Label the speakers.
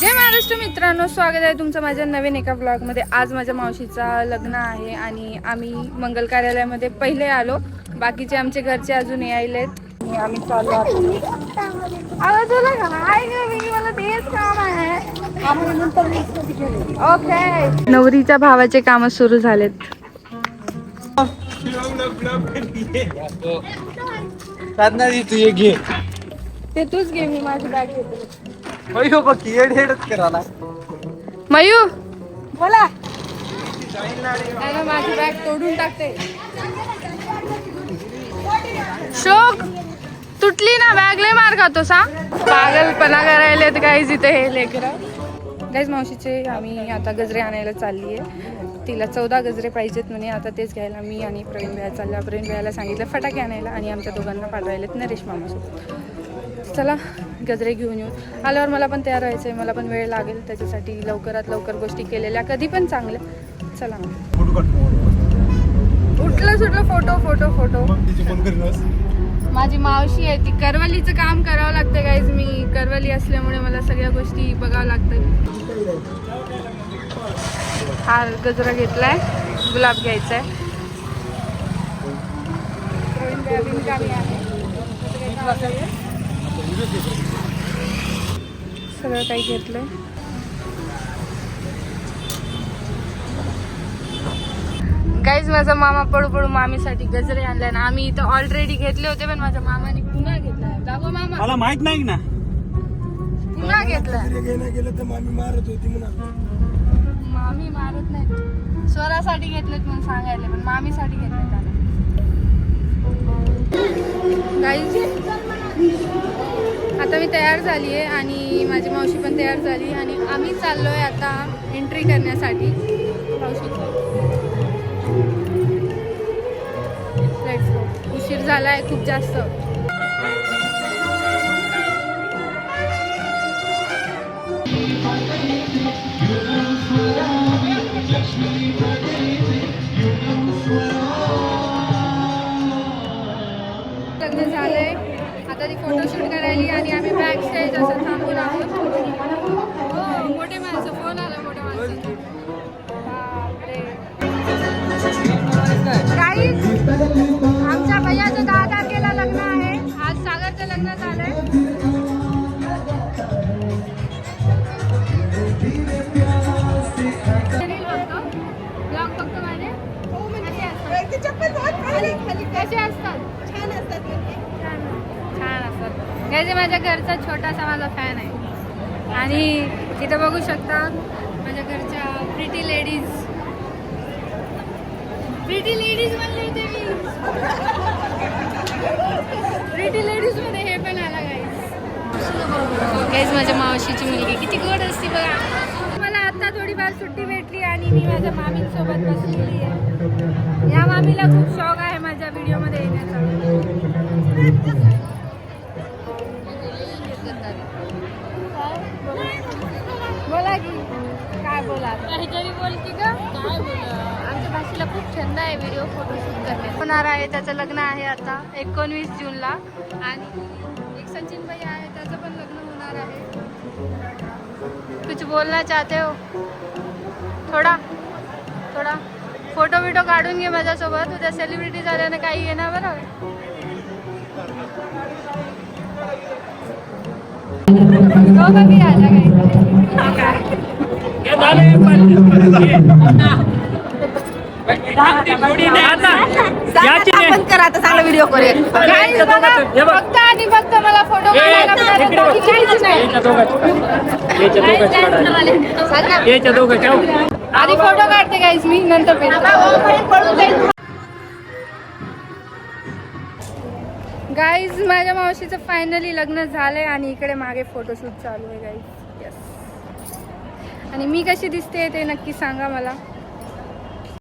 Speaker 1: जय महाराष्ट्र मित्रांनो, स्वागत आहे तुमचं माझ्या नवीन एका ब्लॉगमध्ये। आज माझ्या मावशीचा लग्न आहे आणि आम्ही मंगल कार्यालयामध्ये पहिले आलो, बाकीचे आमचे घरचे अजून यायलेत। आम्ही चाललो आता तुला काय ग, मला तेच काम आहे। ओके, नवरीच्या भावाचे काम सुरू झालेत।
Speaker 2: तू ये घे,
Speaker 1: ते तूच घे, मी माझी बॅग घेते।
Speaker 2: मयू बघ हेडच करायला।
Speaker 1: मयू बोला, माझी बॅग तोडून टाकते। शोक तुटली ना बॅग, लय मार खातो सा, पागलपणा करायला गाईज इथे हे लेकरं। गाईज मावशीचे आम्ही आता गजरे आणायला चालली आहे। तिला 14 गजरे पाहिजेत म्हणे, आता तेच घ्यायला मी आणि प्रवीण भैया चालला। प्रवीण भैयाला सांगितलं फटाके आणायला आणि आमच्या दोघांना पाठवायलेत नरेश मामासोबत। चला गजरे घेऊन येऊ। आल्यावर मला पण तयार व्हायचं आहे, मला पण वेळ लागेल, त्याच्यासाठी लवकरात लवकर गोष्टी केलेल्या कधी पण चांगल्या। चला उठलं सुटलं फोटो फोटो फोटो। माझी मावशी आहे, ती करवलीचं काम करावं लागतं गाईज। मी करवली असल्यामुळे मला सगळ्या गोष्टी बघावं लागतात। हा गजरा घेतलाय, गुलाब घ्यायचा आहे। सगळं काही घेतलंय। गाईज माझा मामा पळू पळू मामीसाठी गजरे आणले ना। आम्ही इथं ऑलरेडी घेतले होते, पण माझ्या मामाने पुन्हा घेतलाय। दाखव मामा,
Speaker 2: मला माहित नाही ना,
Speaker 1: पुन्हा घेतलाय।
Speaker 2: गेलं तर मामी मारत होती म्हणा।
Speaker 1: मामी मारत नाही, स्वरासाठी घेतलेत म्हणून सांगायला, पण मामीसाठी घेतले त्याला। गाईज आता मी तयार झाली आहे आणि माझी मावशी पण तयार झाली आणि आम्ही चाललोय आता एंट्री करण्यासाठी मावशीची। Let's go. उशीर झालाय खूप जास्त। लग्न झालंय, आता ती फोटोशूट करायली आणि आम्ही बॅक स्टेज असं थांबून आहोत। हो, मोठे माणसं, फोन आला मोठ्या माणसाचा। गाईज आमच्या भैयाचं 10 तारखेला लग्न आहे। आज सागरचं लग्न झालंय। ब्लॉग बघतो माझे, कसे असतात? छान असतात, छान असतात। हे माझ्या घरचा छोटासा माझा फॅन आहे आणि इथं बघू शकता माझ्या घरच्या प्रिटी लेडीज म्हणले होते मी। प्रिटी लेडीज मध्ये हे पण आला गाईज। माझ्या मावशीची मुलगी किती गोड असते बघा। मला आता थोडीफार सुट्टी भेटली आणि मी माझ्या मामींसोबत बसलेली आहे। या मामीला खूप शौक आहे माझ्या व्हिडिओ मध्ये येण्याचा। बोला की काय बोला, काहीतरी बोलती का? काय बोला, आमच्या भाषेला खूप छंद आहे व्हिडिओ फोटोशूट करण्यात। होणार आहे, त्याचं लग्न आहे आता 19 जूनला आणि एक सचिन भाई आहे, त्याचं पण लग्न होणार आहे। कुछ बोलना चाहते हो? थोडा थोडा फोटो बिटो काढून घे माझ्यासोबत, उद्या सेलिब्रिटी झाल्याने काही येणार बरोबर। भी आला
Speaker 3: आपण करा आता, चांगला व्हिडिओ करूया।
Speaker 1: फक्त आणि फक्त मला फोटो काढायला मिळाले, बाकी काहीच नाही। आधी फोटो काढते गाईज मी, नंतर गाईज माझ्या मावशीचं फायनली लग्न झालंय आणि इकडे मागे फोटोशूट चालू आहे गाईज। यस, आणि मी कशी दिसते ते नक्की सांगा मला।